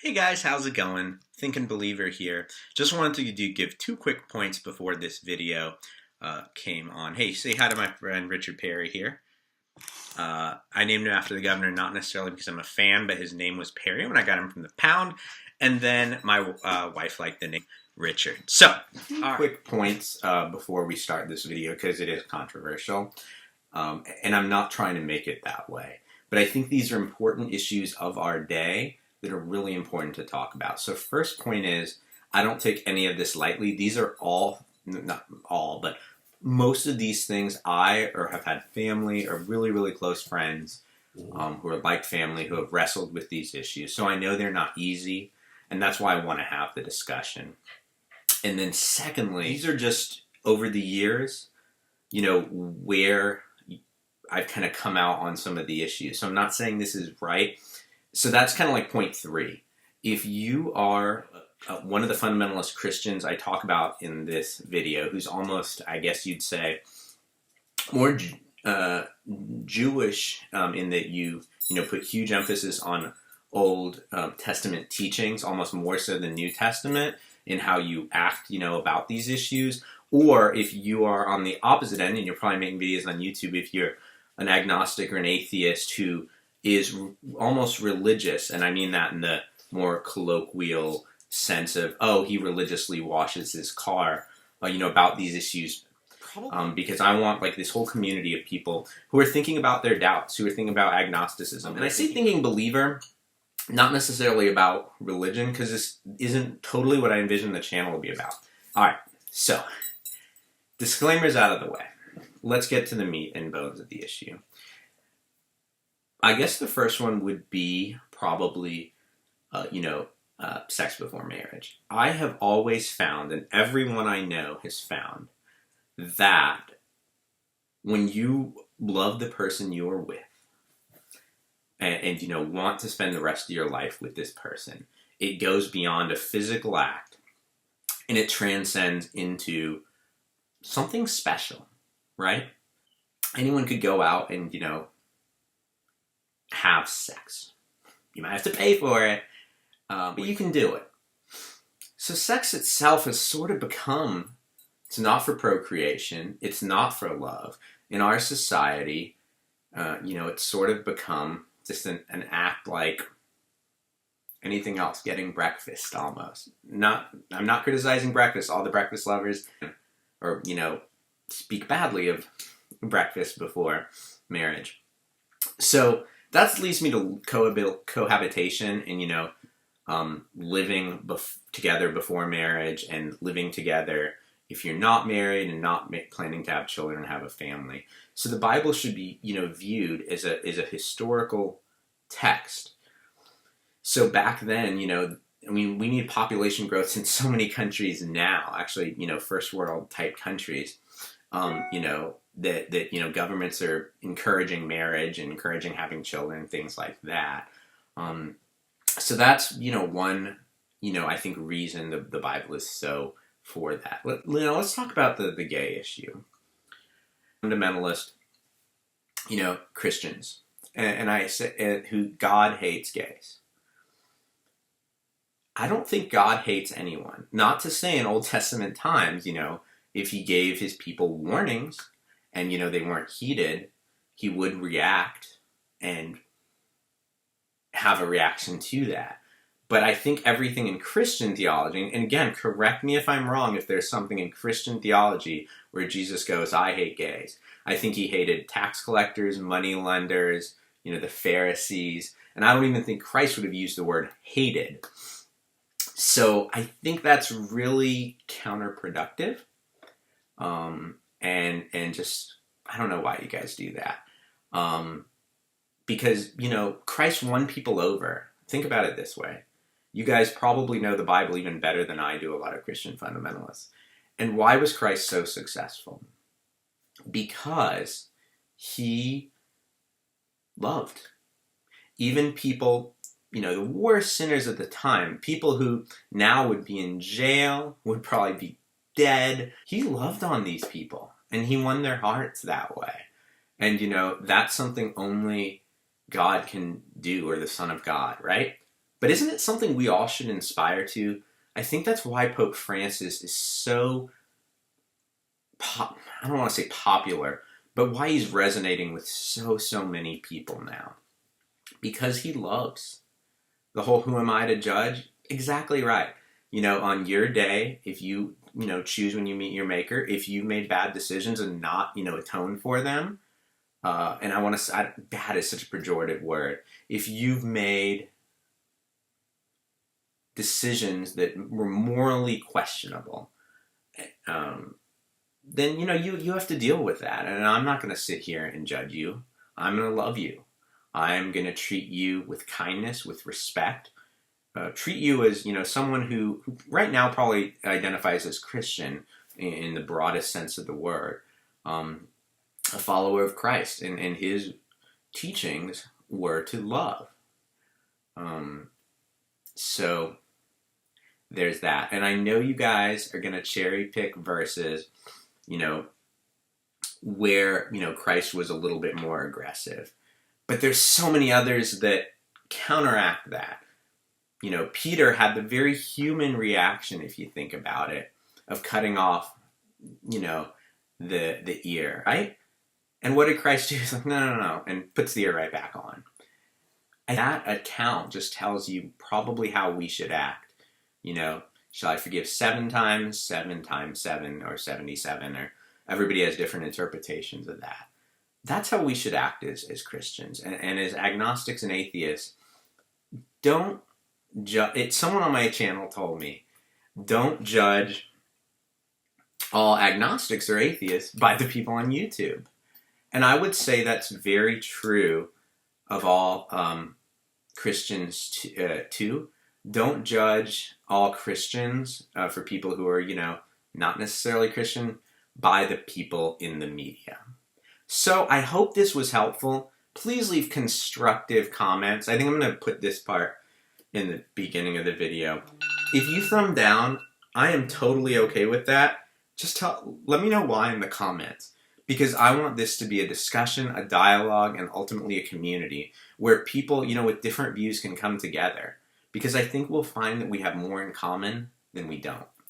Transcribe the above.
Hey guys, how's it going? Thinking Believer here. Just wanted to give two quick points before this video came on. Hey, say hi to my friend Richard Perry here. I named him after the governor, not necessarily because I'm a fan, but his name was Perry when I got him from the pound. And then my wife liked the name Richard. So, quick points before we start this video because it is controversial. And I'm not trying to make it that way. But I think these are important issues of our day that are really important to talk about. So first point is, I don't take any of this lightly. These are all, not all, but most of these things have had family or really, really close friends who are like family who have wrestled with these issues. So I know they're not easy, and that's why I want to have the discussion. And then secondly, these are just over the years, where I've kind of come out on some of the issues. So I'm not saying this is right. So that's kind of like point 3. If you are one of the fundamentalist Christians I talk about in this video, who's almost, I guess you'd say, more Jewish in that you put huge emphasis on Old Testament teachings, almost more so than New Testament, in how you act, about these issues. Or if you are on the opposite end, and you're probably making videos on YouTube, if you're an agnostic or an atheist who is almost religious, and I mean that in the more colloquial sense of, he religiously washes his car, about these issues. Because I want this whole community of people who are thinking about their doubts, who are thinking about agnosticism. And I say thinking believer, not necessarily about religion, because this isn't totally what I envision the channel will be about. Alright, so, disclaimers out of the way. Let's get to the meat and bones of the issue. I guess the first one would be probably, sex before marriage. I have always found, and everyone I know has found, that when you love the person you are with, and want to spend the rest of your life with this person, it goes beyond a physical act, and it transcends into something special, right? Anyone could go out and, have sex. You might have to pay for it, but you can do it. So sex itself has sort of become, it's not for procreation, it's not for love. In our society, it's sort of become just an act like anything else, getting breakfast almost. I'm not criticizing breakfast, all the breakfast lovers, or, speak badly of breakfast before marriage. So that leads me to cohabitation and, living together before marriage and living together if you're not married and not planning to have children and have a family. So the Bible should be, viewed as a historical text. So back then, we need population growth in so many countries now, actually, first world type countries, that governments are encouraging marriage and encouraging having children, things like that. So that's, one, I think reason the Bible is so for that. Let's talk about the gay issue. Fundamentalist, Christians, and I say who God hates gays. I don't think God hates anyone. Not to say in Old Testament times, if he gave his people warnings and, they weren't heeded, he would react and have a reaction to that. But I think everything in Christian theology, and again, correct me if I'm wrong, if there's something in Christian theology where Jesus goes, I hate gays. I think he hated tax collectors, money lenders, the Pharisees, and I don't even think Christ would have used the word hated. So I think that's really counterproductive. And just, I don't know why you guys do that. Because, Christ won people over. Think about it this way. You guys probably know the Bible even better than I do, a lot of Christian fundamentalists. And why was Christ so successful? Because he loved. Even people, the worst sinners at the time, people who now would be in jail, would probably be dead. He loved on these people, and he won their hearts that way. And, that's something only God can do, or the Son of God, right? But isn't it something we all should inspire to? I think that's why Pope Francis is so, I don't want to say popular, but why he's resonating with so many people now. Because he loves the whole who am I to judge? Exactly right. On your day, if you, choose when you meet your maker, if you've made bad decisions and not, atone for them, and I want to, bad is such a pejorative word. If you've made decisions that were morally questionable, then, you have to deal with that. And I'm not going to sit here and judge you. I'm going to love you. I'm going to treat you with kindness, with respect. Treat you as, someone who right now probably identifies as Christian in the broadest sense of the word. A follower of Christ, and his teachings were to love. So there's that. And I know you guys are going to cherry pick verses, where, Christ was a little bit more aggressive. But there's so many others that counteract that. Peter had the very human reaction, if you think about it, of cutting off, the ear, right? And what did Christ do? He's like, no, and puts the ear right back on. And that account just tells you probably how we should act. Shall I forgive 7 times, 7 times 7, or 77, or everybody has different interpretations of that. That's how we should act as Christians. And as agnostics and atheists, don't judge. Someone on my channel told me, don't judge all agnostics or atheists by the people on YouTube. And I would say that's very true of all Christians too. Don't judge all Christians for people who are, not necessarily Christian by the people in the media. So I hope this was helpful. Please leave constructive comments. I think I'm going to put this part in the beginning of the video. If you thumb down, I am totally okay with that. Just let me know why in the comments. Because I want this to be a discussion, a dialogue, and ultimately a community where people, with different views can come together. Because I think we'll find that we have more in common than we don't.